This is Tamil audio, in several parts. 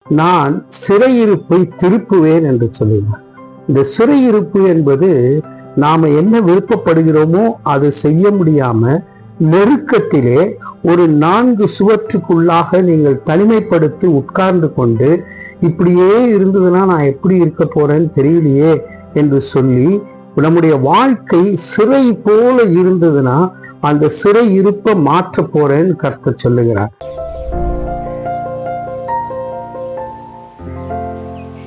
நான் சிறையிருப்பை திருப்புவேன் என்று சொல்லுவார். இந்த சிறையிருப்பு என்பது நாம என்ன விருப்பப்படுகிறோமோ அது செய்ய முடியாம நெருக்கத்திலே ஒரு 4 சுவற்றுக்குள்ளாக நீங்கள் தனிமைப்படுத்தி உட்கார்ந்து கொண்டு இப்படியே இருந்ததுன்னா நான் எப்படி இருக்க போறேன்னு தெரியலையே என்று சொல்லி நம்முடைய வாழ்க்கை சிறை போல இருந்ததுன்னா அந்த சிறை இருப்பை மாற்ற போறேன்னு கர்த்தர் சொல்லுகிறார்.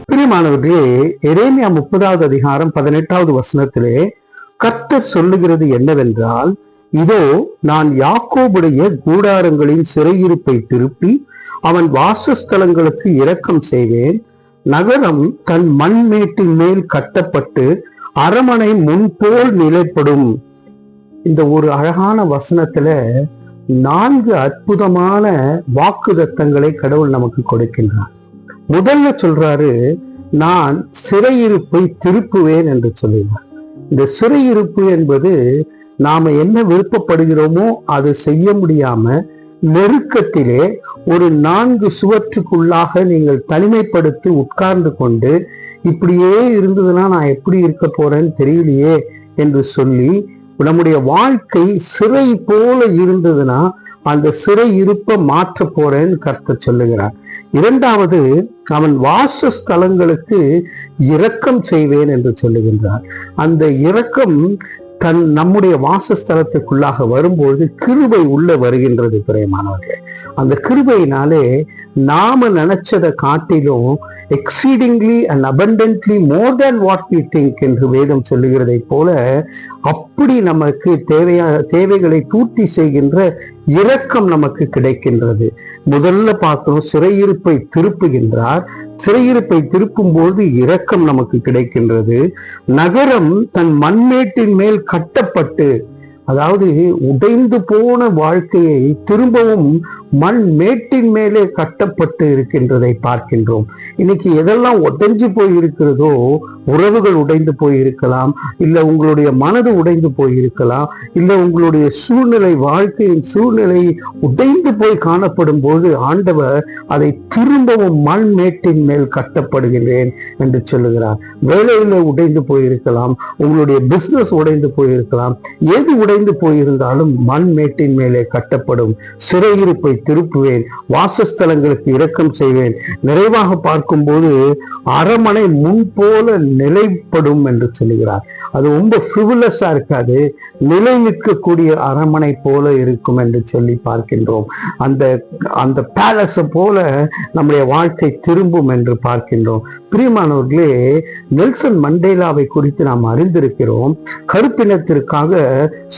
பிரியமானவர்களே, எரேமியா 30வது அதிகாரம் 18வது வசனத்திலே கர்த்தர் சொல்லுகிறது என்னவென்றால், இதோ நான் யாக்கோபுடைய கூடாரங்களின் சிறையிருப்பை திருப்பி அவன் வாசஸ்தலங்களுக்கு இரக்கம் செய்வேன். நகரம் தன் மண்மேட்டின் மேல் கட்டப்பட்டு அரமனை முன்போல் நிலைப்படும். இந்த ஒரு அழகான வசனத்துல 4 அற்புதமான வாக்குதத்தங்களை கடவுள் நமக்கு கொடுக்கின்றார். முதல்ல சொல்றாரு, நான் சிறையிருப்பை திருப்புவேன் என்று சொல்லுவார். இந்த சிறையிருப்பு என்பது நாம என்ன விருப்பப்படுகிறோமோ அது செய்ய முடியாம நெருக்கத்திலே ஒரு 4 சுவற்றுக்குள்ளாக நீங்கள் தனிமைப்படுத்தி உட்கார்ந்து கொண்டு இப்படியே இருந்ததுன்னா நான் எப்படி இருக்க போறேன்னு தெரியலையே என்று சொல்லி நம்முடைய வாழ்க்கை சிறை போல இருந்ததுன்னா அந்த சிறை இருப்பை மாற்ற போறேன்னு கர்த்தர் சொல்லுகிறார். இரண்டாவது, அவன் வாசஸ்தலங்களுக்கு இரக்கம் செய்வேன் என்று சொல்லுகின்றார். அந்த இரக்கம் நம்முடைய வாசஸ்தலத்துக்குள்ளாக வரும்போது கிருபை உள்ள வருகின்றது. பிரியமானவர்களே, அந்த கிருபையினாலே நாம நினைச்சதை காட்டிலும் exceedingly and abundantly more than what we think என்று வேதம் சொல்லுகிறதை போல அப்படி நமக்கு தேவைகளை பூர்த்தி செய்கின்ற இரக்கம் நமக்கு கிடைக்கின்றது. முதல்ல பார்க்கிறோம், சிறையிருப்பை திருப்புகின்றார். சிறையிருப்பை திருப்பும் போது இரக்கம் நமக்கு கிடைக்கின்றது. நகரம் தன் மண்மேட்டின் மேல் கட்டப்பட்டு, அதாவது உடைந்து போன வாழ்க்கையை திரும்பவும் மண் மேட்டின் மேலே கட்டப்பட்டு இருக்கின்றதை பார்க்கின்றோம். இன்னைக்கு எதெல்லாம் உடைஞ்சு போய் இருக்கிறதோ, உறவுகள் உடைந்து போய் இருக்கலாம், இல்ல உங்களுடைய மனது உடைந்து போய் இருக்கலாம், இல்ல உங்களுடைய சூழ்நிலை, வாழ்க்கையின் சூழ்நிலை உடைந்து போய் காணப்படும் போது ஆண்டவர் அதை திரும்பவும் மண் மேட்டின் மேல் கட்டப்படுகிறேன் என்று சொல்லுகிறார். வேலையில உடைந்து போயிருக்கலாம், உங்களுடைய பிசினஸ் உடைந்து போயிருக்கலாம், எது உடைந்து போயிருந்தாலும் மண் மேட்டின் மேலே கட்டப்படும். சிறையிருப்பை திருப்புவேன், வாசஸ்தலங்களுக்கு இரக்கம் செய்வேன். நிறைவாக பார்க்கும்போது அரமனை முன்போல நிலைப்படும் என்று சொல்லுகிறார். அது ரொம்ப ஃபிவுலஸா இருக்காது, நிலை நிற்கக்கூடிய அரமனை போல இருக்கும் என்று சொல்லி பார்க்கின்றோம். அந்த பேலஸ போல நம்முடைய வாழ்க்கை திரும்பும் என்று பார்க்கின்றோம். பிரியமானவர்களே, நெல்சன் மண்டேலாவை குறித்து நாம் அறிந்திருக்கிறோம். கருப்பினத்திற்காக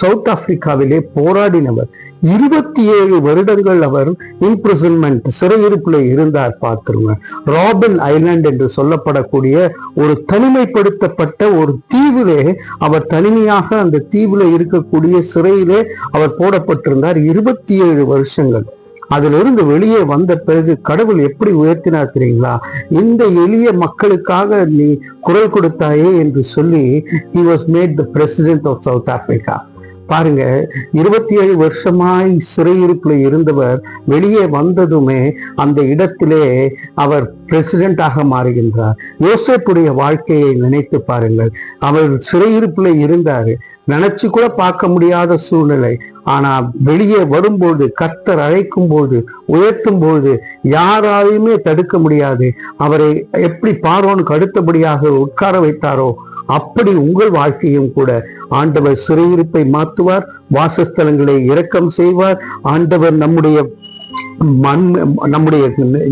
சவுத் ஆப்பிரிக்காவிலே போராடினவர். 27 வருடங்கள் அவர் இம்ப்ரிசன்மெண்ட், சிறையிருப்புல இருந்தார். பார்த்துருங்க, ராபின் ஐலாண்ட் என்று சொல்லப்படக்கூடிய ஒரு தனிமைப்படுத்தப்பட்ட ஒரு தீவிலே அவர் தனிமையாக அந்த தீவுல இருக்கக்கூடிய சிறையிலே அவர் போடப்பட்டிருந்தார் 27 வருஷங்கள். அதிலிருந்து வெளியே வந்த பிறகு கடவுள் எப்படி உயர்த்தினார் தெரியுங்களா? இந்த எளிய மக்களுக்காக நீ குரல் கொடுத்தாயே என்று சொல்லி he was made the president of South Africa. பாருங்க, 27 வருஷமாய் சிறையிருப்புல இருந்தவர் வெளியே வந்ததுமே அந்த இடத்திலே அவர் பிரசிடென்டாக மாறுகின்றார். யோசேப்புடைய வாழ்க்கையை நினைத்து பாருங்கள். அவர் சிறையிருப்புல இருந்தாரு, நினைச்சு கூட பார்க்க முடியாத சூழ்நிலை. ஆனா வெளியே வரும்போது, கர்த்தர் அழைக்கும் போது, உயர்த்தும் போது யாராலையுமே தடுக்க முடியாது. அவரை எப்படி பார்வோனுக்கு அடுத்தபடியாக உட்கார வைத்தாரோ அப்படி உங்கள் வாழ்க்கையும் கூட ஆண்டவர் சிறையிருப்பை மாற்றுவார், வாசஸ்தலங்களை இரக்கம் செய்வார். ஆண்டவர் நம்முடைய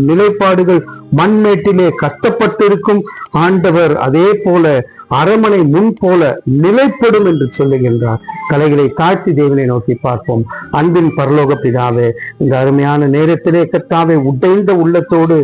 நிலைப்பாடுகள் மண்மேட்டிலே கட்டப்பட்டிருக்கும். ஆண்டவர் அதே போல அரமனை முன் போல நிலைப்படும் என்று சொல்லுகின்றார். தலைகளை தாழ்த்தி தேவனை நோக்கி பார்ப்போம். அன்பின் பரலோக பிதாவே, இந்த அருமையான நேரத்திலே கர்த்தாவே, உடைந்த உள்ளத்தோடு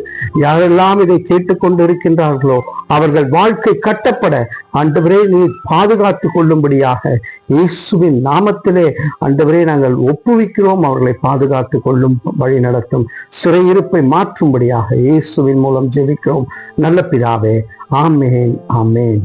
யாரெல்லாம் இதை கேட்டுக்கொண்டு இருக்கின்றார்களோ அவர்கள் வாழ்க்கை கட்டப்பட ஆண்டவரே நீர் பாதுகாத்து கொள்ளும்படியாக இயேசுவின் நாமத்திலே ஆண்டவரே நாங்கள் ஒப்புவிக்கிறோம். அவர்களை பாதுகாத்து கொள்ளும், வழி நடத்தும், சிறையிருப்பை மாற்றும்படியாக இயேசுவின் மூலம் ஜெபிக்கிறோம் நல்ல பிதாவே. ஆமேன், ஆமேன்.